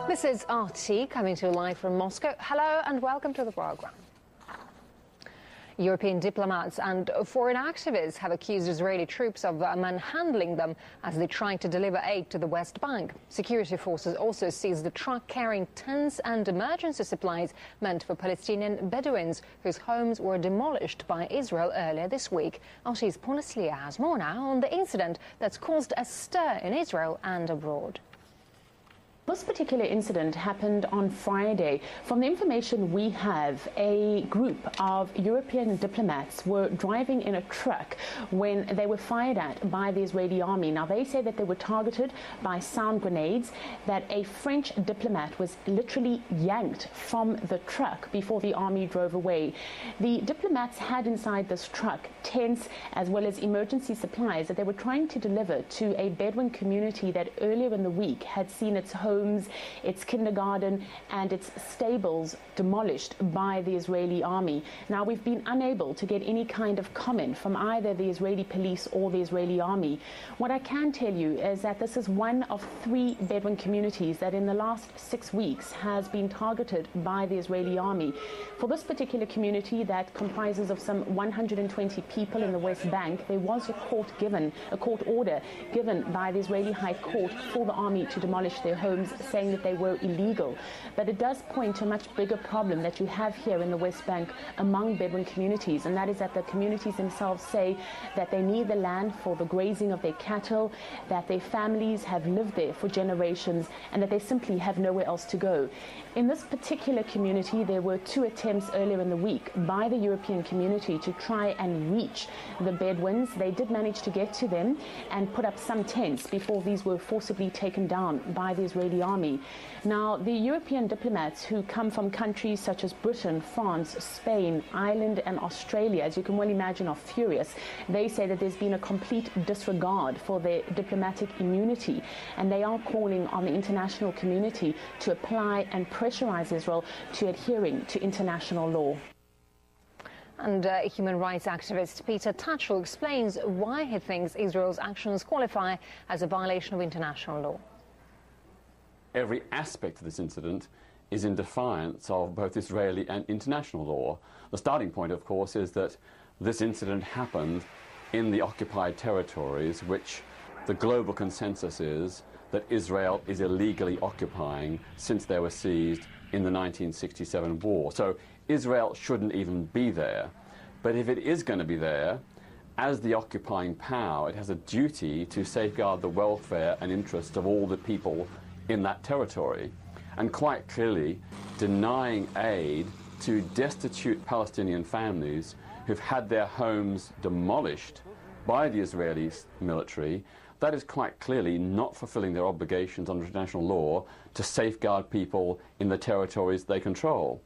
This is RT coming to you live from Moscow. Hello and welcome to the program. European diplomats and foreign activists have accused Israeli troops of manhandling them as they try to deliver aid to the West Bank. Security forces also seized a truck carrying tents and emergency supplies meant for Palestinian Bedouins whose homes were demolished by Israel earlier this week. RT's Paulus Leah has more now on the incident that's caused a stir in Israel and abroad. This particular incident happened on Friday. From the information we have, a group of European diplomats were driving in a truck when they were fired at by the Israeli army. Now, they say that they were targeted by sound grenades, that a French diplomat was literally yanked from the truck before the army drove away. The diplomats had inside this truck tents as well as emergency supplies that they were trying to deliver to a Bedouin community that earlier in the week had seen its homes, its kindergarten and its stables demolished by the Israeli army. Now, we've been unable to get any kind of comment from either the Israeli police or the Israeli army. What I can tell you is that this is one of 3 Bedouin communities that in the last 6 weeks has been targeted by the Israeli army. For this particular community that comprises of some 120 people in the West Bank, there was a court order given by the Israeli High Court for the army to demolish their homes, saying that they were illegal. But it does point to a much bigger problem that you have here in the West Bank among Bedouin communities, and that is that the communities themselves say that they need the land for the grazing of their cattle, that their families have lived there for generations, and that they simply have nowhere else to go. In this particular community, there were 2 attempts earlier in the week by the European community to try and reach the Bedouins. They did manage to get to them and put up some tents before these were forcibly taken down by the Israeli army. Now, the European diplomats who come from countries such as Britain, France, Spain, Ireland and Australia, as you can well imagine, are furious. They say that there's been a complete disregard for their diplomatic immunity, and they are calling on the international community to apply and pressurize Israel to adhering to international law. And human rights activist Peter Tatchell explains why he thinks Israel's actions qualify as a violation of international law. Every aspect of this incident is in defiance of both Israeli and international law. The starting point, of course, is that this incident happened in the occupied territories, which the global consensus is that Israel is illegally occupying since they were seized in the 1967 war. So Israel shouldn't even be there. But if it is going to be there, as the occupying power, it has a duty to safeguard the welfare and interests of all the people in that territory. And quite clearly, denying aid to destitute Palestinian families who've had their homes demolished by the Israeli military, that is quite clearly not fulfilling their obligations under international law to safeguard people in the territories they control.